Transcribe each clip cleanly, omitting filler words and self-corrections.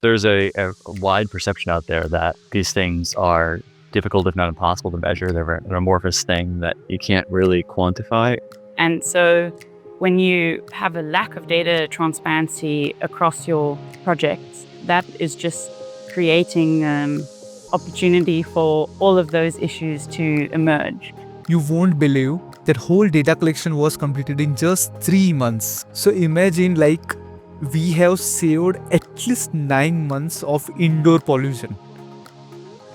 There's a wide perception out there that these things are difficult, if not impossible, to measure. They're an amorphous thing that you can't really quantify. And so when you have a lack of data transparency across your projects, that is just creating opportunity for all of those issues to emerge. You won't believe that whole data collection was completed in just 3 months. So imagine we have saved at least 9 months of indoor pollution.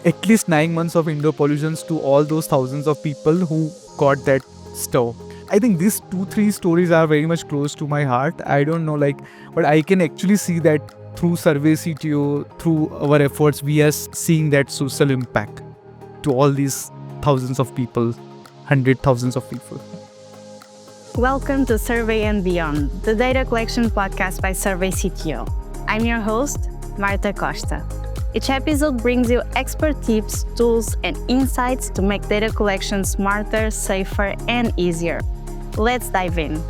At least 9 months of indoor pollution to all those thousands of people who got that stuff. I think these 2-3 stories are very much close to my heart. I don't know but I can actually see that through Survey CTO, through our efforts, we are seeing that social impact to all these thousands of people, thousands of people. Welcome to Survey and Beyond, the data collection podcast by Survey CTO. I'm your host, Marta Costa. Each episode brings you expert tips, tools, and insights to make data collection smarter, safer, and easier. Let's dive in.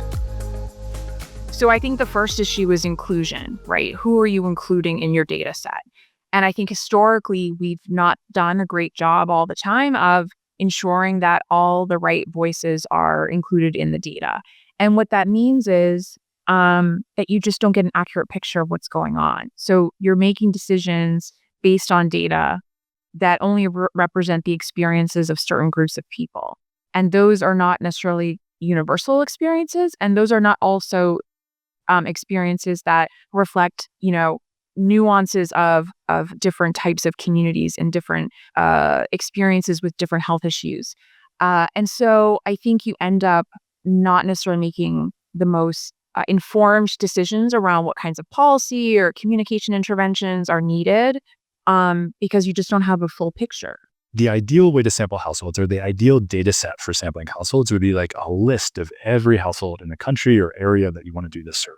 So I think the first issue is inclusion, right? Who are you including in your data set? And I think historically, we've not done a great job all the time of ensuring that all the right voices are included in the data. And what that means is that you just don't get an accurate picture of what's going on. So you're making decisions based on data that only represent the experiences of certain groups of people. And those are not necessarily universal experiences. And those are not also experiences that reflect, nuances of different types of communities and different experiences with different health issues. And so I think you end up not necessarily making the most informed decisions around what kinds of policy or communication interventions are needed because you just don't have a full picture. The ideal way to sample households, or the ideal data set for sampling households, would be like a list of every household in the country or area that you want to do this survey.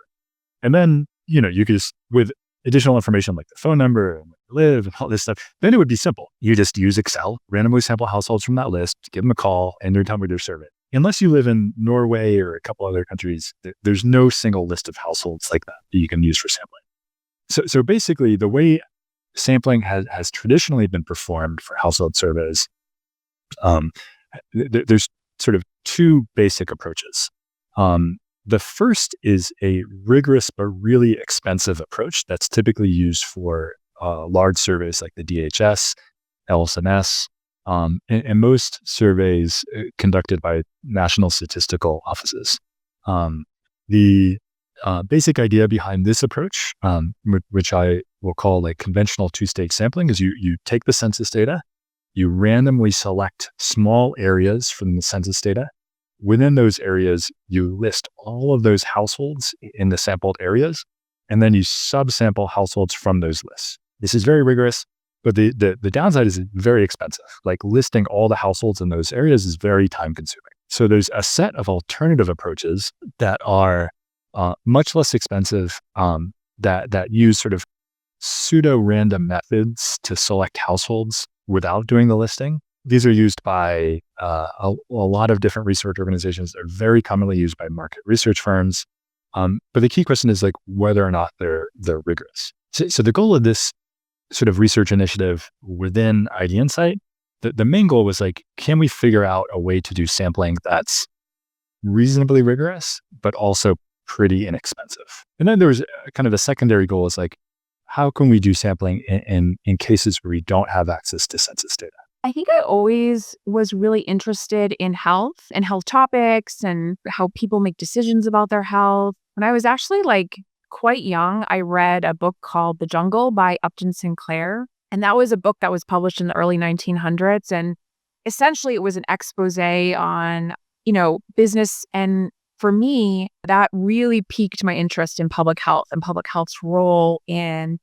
And then, you could just, with additional information like the phone number and where you live and all this stuff, then it would be simple. You just use Excel, randomly sample households from that list, give them a call, and they're done with their survey. Unless you live in Norway or a couple other countries, there's no single list of households like that you can use for sampling. So basically, the way sampling has traditionally been performed for household surveys, there's sort of two basic approaches. The first is a rigorous but really expensive approach that's typically used for large surveys like the DHS, LSNS, and most surveys conducted by national statistical offices. The basic idea behind this approach, which I will call like conventional two-stage sampling, is you take the census data, you randomly select small areas from the census data. Within those areas, you list all of those households in the sampled areas, and then you subsample households from those lists. This is very rigorous, but the downside is very expensive. Like listing all the households in those areas is very time consuming. So there's a set of alternative approaches that are much less expensive, that use sort of pseudo-random methods to select households without doing the listing. These are used by a lot of different research organizations. They're very commonly used by market research firms. But the key question is like whether or not they're rigorous. So the goal of this sort of research initiative within ID Insight, the main goal was like, can we figure out a way to do sampling that's reasonably rigorous, but also pretty inexpensive? And then there was kind of a secondary goal is like, how can we do sampling in cases where we don't have access to census data? I think I always was really interested in health and health topics and how people make decisions about their health. When I was actually quite young, I read a book called The Jungle by Upton Sinclair. And that was a book that was published in the early 1900s. And essentially it was an expose on, business. And for me, that really piqued my interest in public health and public health's role in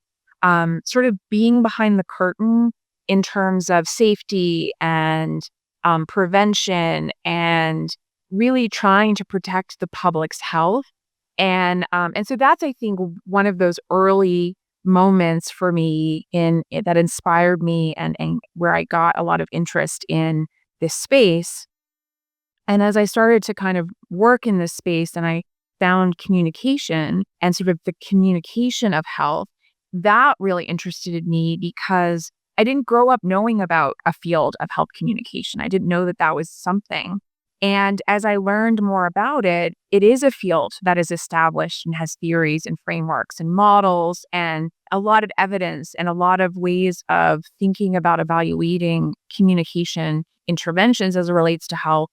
sort of being behind the curtain in terms of safety and prevention and really trying to protect the public's health. And so that's, I think, one of those early moments for me that inspired me and where I got a lot of interest in this space. And as I started to kind of work in this space and I found communication and sort of the communication of health that really interested me because I didn't grow up knowing about a field of health communication. I didn't know that that was something. And as I learned more about it, it is a field that is established and has theories and frameworks and models and a lot of evidence and a lot of ways of thinking about evaluating communication interventions as it relates to health.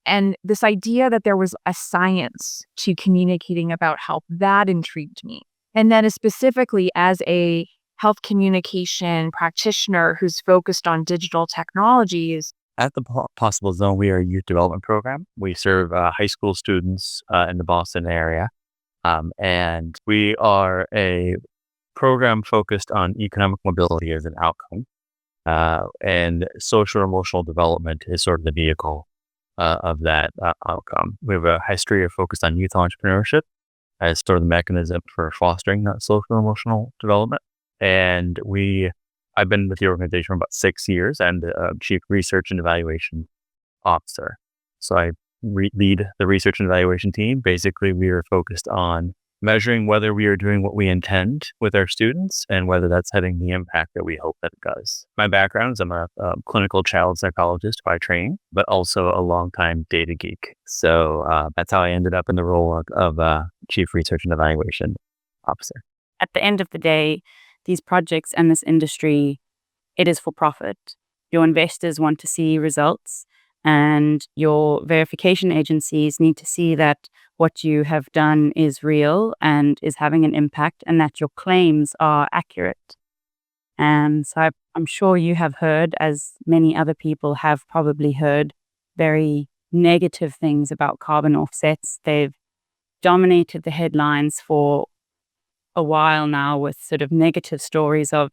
And this idea that there was a science to communicating about health, that intrigued me. And then specifically as a health communication practitioner who's focused on digital technologies. At the Possible Zone, we are a youth development program. We serve high school students in the Boston area. And we are a program focused on economic mobility as an outcome. And social and emotional development is sort of the vehicle of that outcome. We have a history of focused on youth entrepreneurship as sort of the mechanism for fostering that social and emotional development. And I've been with the organization for about 6 years and chief research and evaluation officer. So I lead the research and evaluation team. Basically, we are focused on measuring whether we are doing what we intend with our students and whether that's having the impact that we hope that it does. My background is I'm a clinical child psychologist by training, but also a longtime data geek. So that's how I ended up in the role of chief research and evaluation officer. At the end of the day, these projects and this industry, it is for profit. Your investors want to see results, and your verification agencies need to see that what you have done is real and is having an impact and that your claims are accurate. And so I'm sure you have heard, as many other people have probably heard, very negative things about carbon offsets. They've dominated the headlines for a while now with sort of negative stories of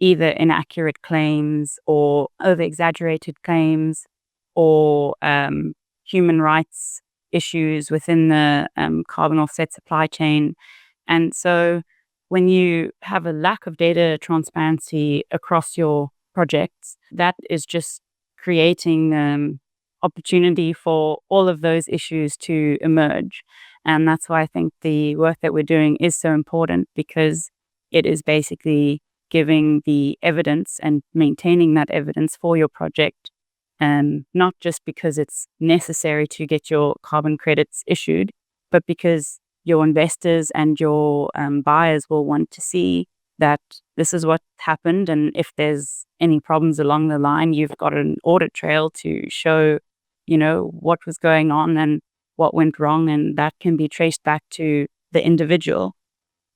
either inaccurate claims or over-exaggerated claims or human rights issues within the carbon offset supply chain. And so when you have a lack of data transparency across your projects, that is just creating opportunity for all of those issues to emerge. And that's why I think the work that we're doing is so important, because it is basically giving the evidence and maintaining that evidence for your project, not just because it's necessary to get your carbon credits issued, but because your investors and your buyers will want to see that this is what happened. And if there's any problems along the line, you've got an audit trail to show, what was going on and what went wrong, and that can be traced back to the individual.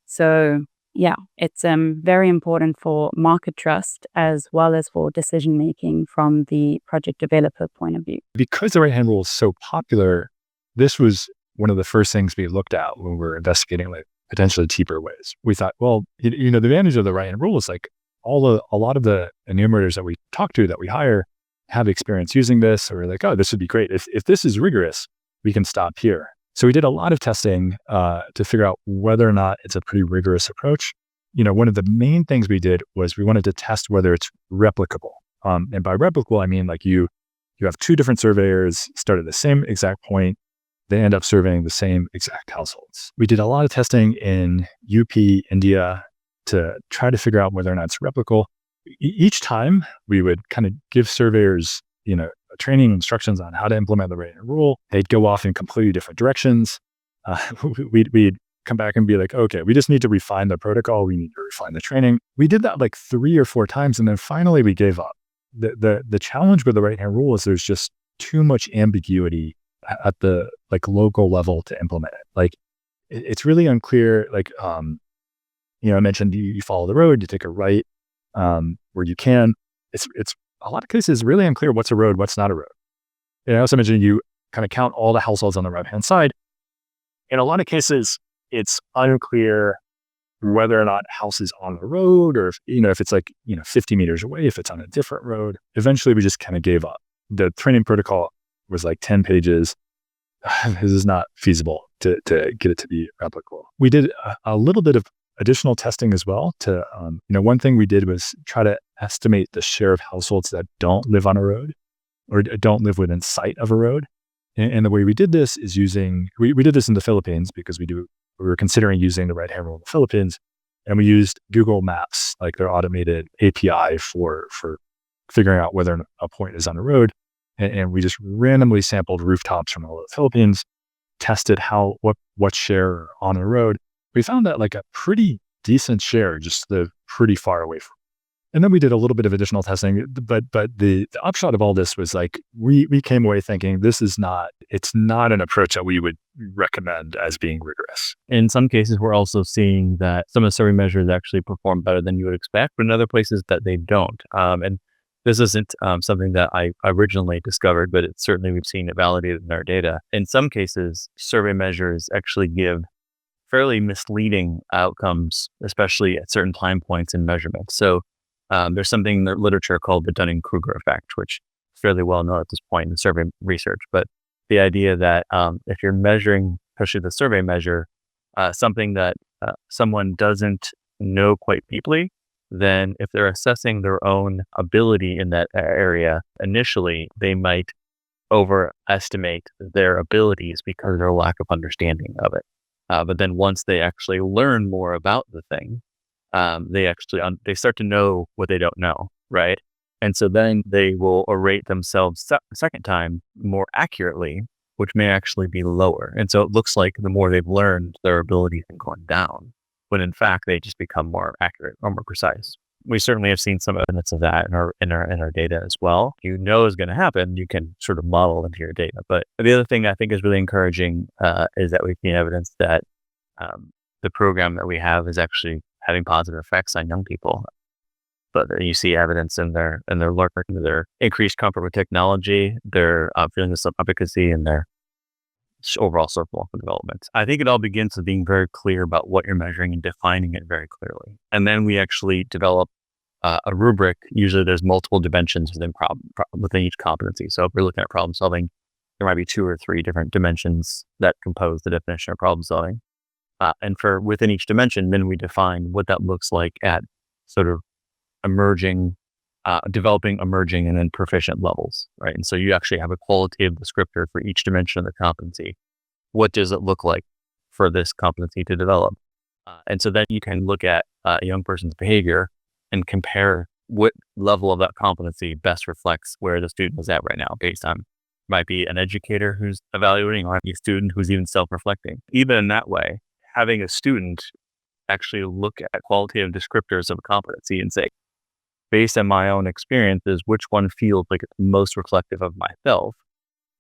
So yeah, it's very important for market trust as well as for decision making from the project developer point of view. Because the right-hand rule is so popular, this was one of the first things we looked at when we were investigating like potentially cheaper ways. We thought, well, the advantage of the right-hand rule is like a lot of the enumerators that we talk to, that we hire, have experience using this, or like, oh, this would be great. If this is rigorous, we can stop here. So we did a lot of testing to figure out whether or not it's a pretty rigorous approach. One of the main things we did was we wanted to test whether it's replicable. And by replicable, I mean like you have two different surveyors start at the same exact point. They end up surveying the same exact households. We did a lot of testing in UP, India, to try to figure out whether or not it's replicable. Each time we would kind of give surveyors, training instructions on how to implement the right-hand rule. They'd go off in completely different directions. We'd come back and be like, okay, we just need to refine the protocol. We need to refine the training. We did that like 3 or 4 times, and then finally we gave up. The challenge with the right-hand rule is there's just too much ambiguity at the like local level to implement it. Like it's really unclear. Like I mentioned you follow the road, you take a right where you can. It's a lot of cases really unclear what's a road, what's not a road. And I also mentioned you kind of count all the households on the right-hand side. In a lot of cases, it's unclear whether or not a house is on the road, or if it's like 50 meters away, if it's on a different road. Eventually, we just kind of gave up. The training protocol was like 10 pages. This is not feasible to get it to be replicable. We did a little bit of additional testing as well. To one thing we did was try to estimate the share of households that don't live on a road or don't live within sight of a road. And the way we did this is we did this in the Philippines because we were considering using the right-hand rule in the Philippines. And we used Google Maps, like their automated API for figuring out whether a point is on a road. And we just randomly sampled rooftops from all of the Philippines, tested what share are on a road. We found that like a pretty decent share just lived pretty far away from. And then we did a little bit of additional testing, but the upshot of all this was like we came away thinking it's not an approach that we would recommend as being rigorous. In some cases, we're also seeing that some of the survey measures actually perform better than you would expect, but in other places that they don't. And this isn't something that I originally discovered, but it's certainly we've seen it validated in our data. In some cases, survey measures actually give fairly misleading outcomes, especially at certain time points in measurement. So there's something in the literature called the Dunning-Kruger effect, which is fairly well known at this point in survey research. But the idea that if you're measuring, especially the survey measure, something that someone doesn't know quite deeply, then if they're assessing their own ability in that area, initially, they might overestimate their abilities because of their lack of understanding of it. But then once they actually learn more about the thing, they start to know what they don't know, right? And so then they will rate themselves second time more accurately, which may actually be lower. And so it looks like the more they've learned, their abilities are going down, when in fact they just become more accurate or more precise. We certainly have seen some evidence of that in our data as well. You know is going to happen, you can sort of model into your data. But the other thing I think is really encouraging is that we've seen evidence that the program that we have is actually having positive effects on young people. But you see evidence in their learning, their increased comfort with technology, their feeling of self-efficacy, and their overall circle of development. I think it all begins with being very clear about what you're measuring and defining it very clearly. And then we actually develop a rubric. Usually there's multiple dimensions within each competency. So if we're looking at problem solving, there might be 2 or 3 different dimensions that compose the definition of problem solving. And for within each dimension, then we define what that looks like at sort of developing, emerging, and then proficient levels, right? And so you actually have a qualitative descriptor for each dimension of the competency. What does it look like for this competency to develop? And so then you can look at a young person's behavior and compare what level of that competency best reflects where the student is at right now based on, might be an educator who's evaluating, or might be a student who's even self-reflecting. Even in that way, having a student actually look at qualitative descriptors of a competency and say, based on my own experiences, which one feels like it's most reflective of myself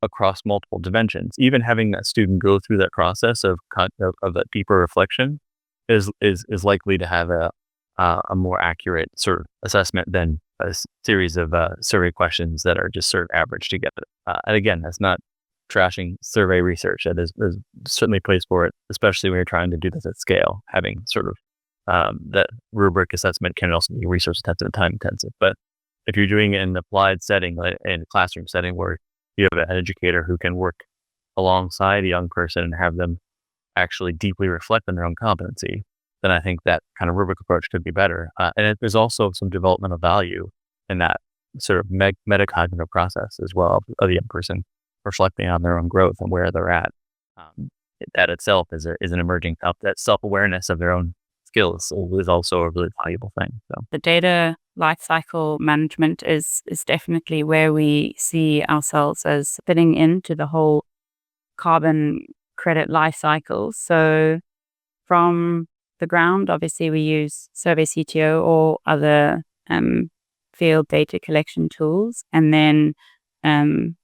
across multiple dimensions. Even having that student go through that process of that deeper reflection is likely to have a more accurate sort of assessment than a series of survey questions that are just sort of averaged together. And again, that's not trashing survey research. There's certainly a place for it, especially when you're trying to do this at scale. Having sort of that rubric assessment can also be resource intensive and time intensive. But if you're doing it in an applied setting, like in a classroom setting where you have an educator who can work alongside a young person and have them actually deeply reflect on their own competency, then I think that kind of rubric approach could be better. And there's also some developmental value in that sort of metacognitive process as well of the young person reflecting on their own growth and where they're at. That itself is an emerging that self-awareness of their own skills is also a really valuable thing. So the data lifecycle management is definitely where we see ourselves as fitting into the whole carbon credit lifecycle. So from the ground, obviously we use Survey CTO or other field data collection tools, and then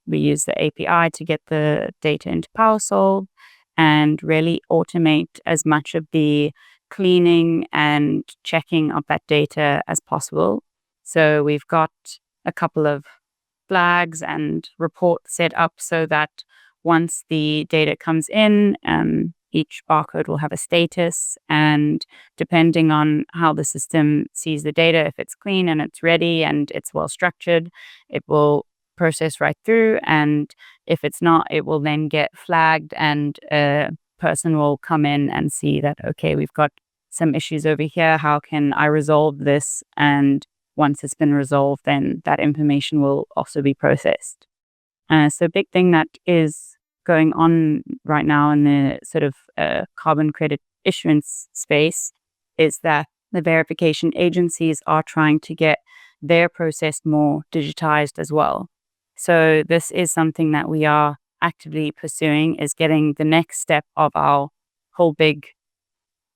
we use the API to get the data into PowerSolve and really automate as much of the cleaning and checking of that data as possible. So we've got a couple of flags and reports set up so that once the data comes in, each barcode will have a status, and depending on how the system sees the data, if it's clean and it's ready and it's well structured, it will process right through. And if it's not, it will then get flagged, and a person will come in and see that, okay, we've got some issues over here. How can I resolve this? And once it's been resolved, then that information will also be processed. So a big thing that is going on right now in the sort of carbon credit issuance space is that the verification agencies are trying to get their process more digitized as well. So this is something that we are actively pursuing, is getting the next step of our whole big,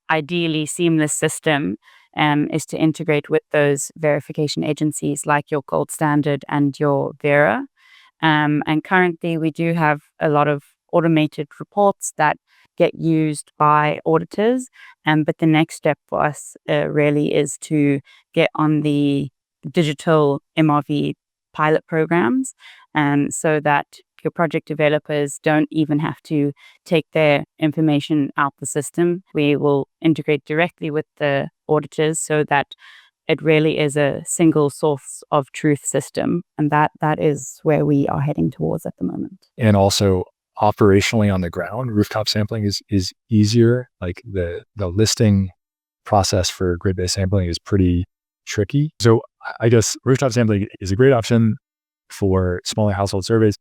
ideally seamless system, is to integrate with those verification agencies like your Gold Standard and your Vera. And currently we do have a lot of automated reports that get used by auditors. But the next step for us really is to get on the digital MRV pilot programs, so that your project developers don't even have to take their information out the system. We will integrate directly with the auditors so that it really is a single source of truth system. And that is where we are heading towards at the moment. And also operationally on the ground, rooftop sampling is easier. Like the listing process for grid-based sampling is pretty tricky. So I guess rooftop sampling is a great option for smaller household surveys.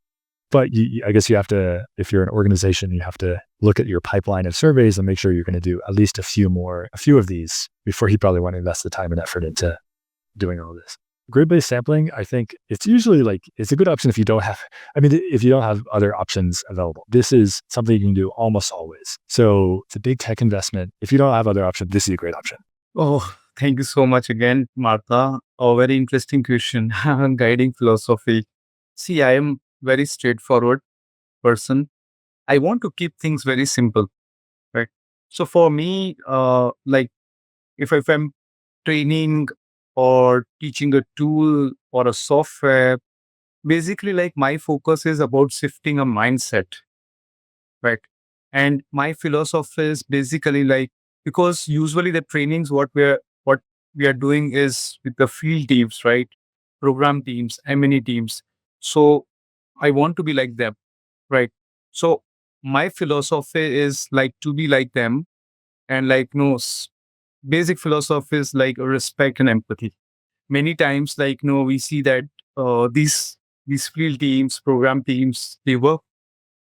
But I guess you have to, if you're an organization, you have to look at your pipeline of surveys and make sure you're going to do at least a few of these before you probably want to invest the time and effort into doing all this. Grid-based sampling, I think it's usually it's a good option if you don't have other options available. This is something you can do almost always. So it's a big tech investment. If you don't have other options, this is a great option. Oh, thank you so much again, Martha. A very interesting question. Guiding philosophy. See, I am very straightforward person. I want to keep things very simple, right? So for me, if I'm training or teaching a tool or a software, basically my focus is about shifting a mindset, right? And my philosophy is basically because usually the trainings what we are doing is with the field teams, right? Program teams, M&E teams. So I want to be like them, right? So my philosophy is to be like them, and basic philosophy is respect and empathy. Many times, we see that these field teams, program teams, they work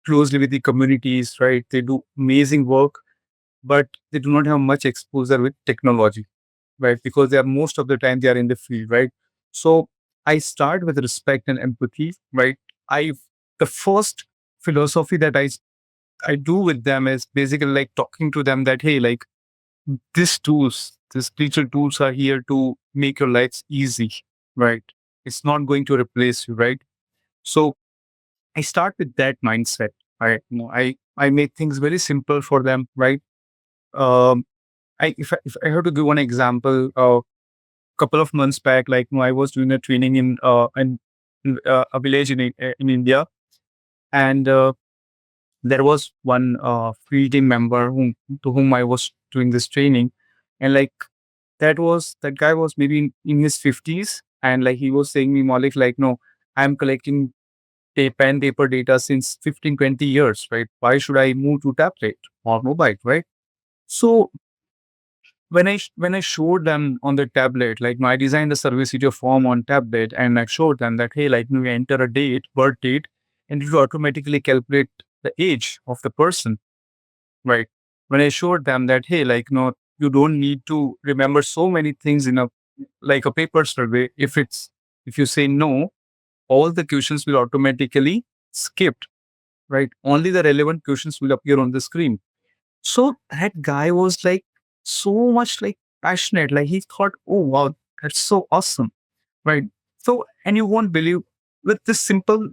closely with the communities, right? They do amazing work, but they do not have much exposure with technology, right? Because they are most of the time they are in the field, right? So I start with respect and empathy, right? I The first philosophy that I do with them is basically talking to them that, hey, these digital tools are here to make your lives easy, right? It's not going to replace you, right? So I start with that mindset. I make things very simple for them, right? Um, if I have to give one example, couple of months back, I was doing a training in a village in India, and there was one field team member to whom I was doing this training, and that guy was maybe in his 50s, and he was saying me, Malik, no, I'm collecting pen paper data since 15-20 years, right? Why should I move to tablet or mobile, right? So when I showed them on the tablet, I designed a service user form on tablet, and I showed them that, hey, you enter a date, birth date, and it will automatically calculate the age of the person, right? When I showed them that, hey, no, you don't need to remember so many things in a paper survey. If you say no, all the questions will automatically skipped, right? Only the relevant questions will appear on the screen. So that guy was so much passionate. He thought, oh wow, that's so awesome, right? So, and you won't believe, with this simple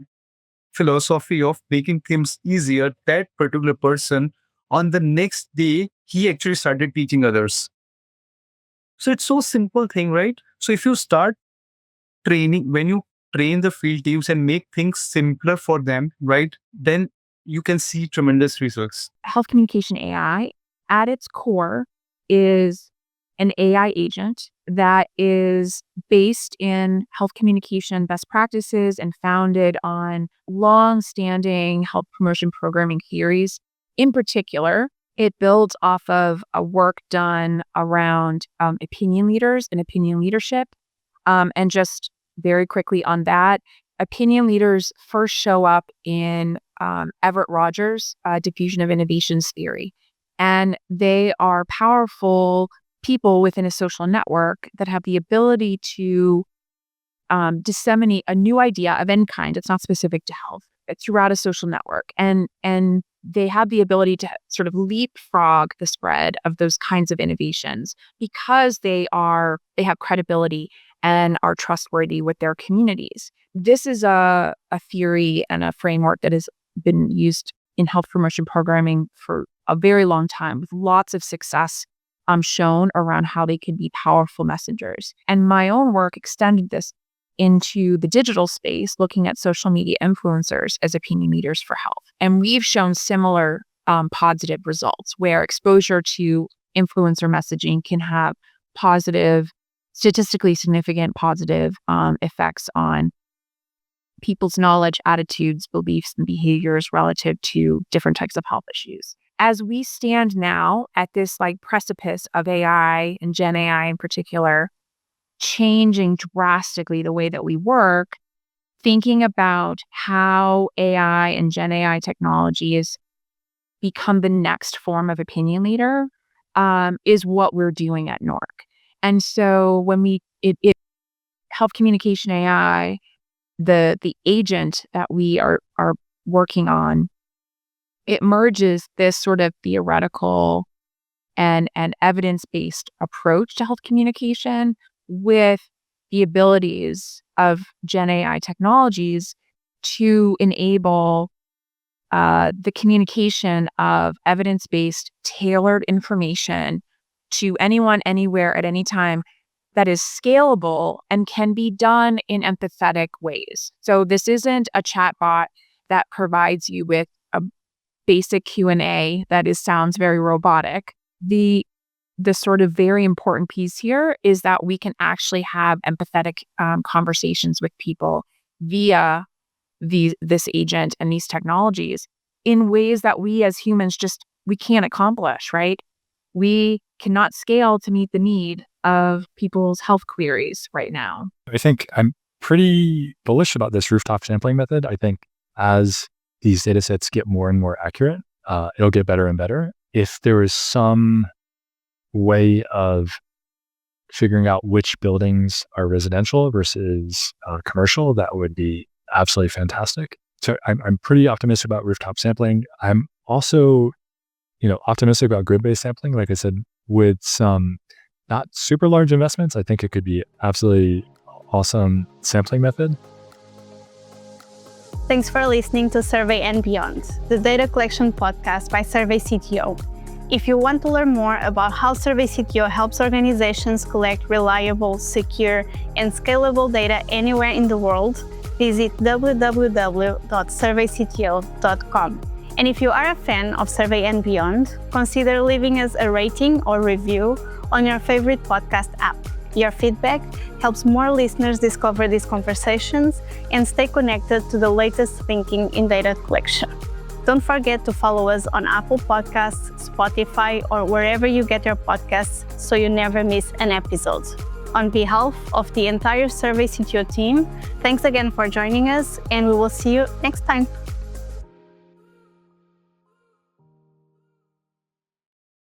philosophy of making things easier, that particular person on the next day, he actually started teaching others. So it's so simple thing, right? So if you start training, when you train the field teams and make things simpler for them, right, then you can see tremendous results. Health communication AI at its core is an AI agent that is based in health communication best practices and founded on long-standing health promotion programming theories. In particular, it builds off of a work done around opinion leaders and opinion leadership. And just very quickly on that, opinion leaders first show up in Everett Rogers' diffusion of innovations theory. And they are powerful people within a social network that have the ability to disseminate a new idea of any kind. It's not specific to health, throughout a social network. And they have the ability to sort of leapfrog the spread of those kinds of innovations because they have credibility and are trustworthy with their communities. This is a theory and a framework that has been used in health promotion programming for a very long time, with lots of success shown around how they can be powerful messengers. And my own work extended this into the digital space, looking at social media influencers as opinion leaders for health. And we've shown similar positive results where exposure to influencer messaging can have statistically significant positive effects on people's knowledge, attitudes, beliefs, and behaviors relative to different types of health issues. As we stand now at this precipice of AI and Gen AI in particular, changing drastically the way that we work, thinking about how AI and Gen AI technologies become the next form of opinion leader is what we're doing at NORC. And so when health communication AI, the agent that we are working on, it merges this sort of theoretical and evidence-based approach to health communication with the abilities of Gen AI technologies to enable the communication of evidence-based, tailored information to anyone, anywhere, at any time that is scalable and can be done in empathetic ways. So this isn't a chatbot that provides you with a basic Q&A that sounds very robotic. The sort of very important piece here is that we can actually have empathetic conversations with people via this agent and these technologies in ways that we as humans we can't accomplish, right? We cannot scale to meet the need of people's health queries right now. I think I'm pretty bullish about this rooftop sampling method. I think as these data sets get more and more accurate, it'll get better and better. If there is some way of figuring out which buildings are residential versus commercial, that would be absolutely fantastic. So I'm pretty optimistic about rooftop sampling. I'm also, optimistic about grid-based sampling. Like I said, with some not super large investments, I think it could be absolutely awesome sampling method. Thanks for listening to Survey and Beyond, the data collection podcast by Survey CTO. If you want to learn more about how Survey CTO helps organizations collect reliable, secure, and scalable data anywhere in the world, visit www.surveycto.com. And if you are a fan of Survey and Beyond, consider leaving us a rating or review on your favorite podcast app. Your feedback helps more listeners discover these conversations and stay connected to the latest thinking in data collection. Don't forget to follow us on Apple Podcasts, Spotify, or wherever you get your podcasts so you never miss an episode. On behalf of the entire Survey CTO team, thanks again for joining us, and we will see you next time.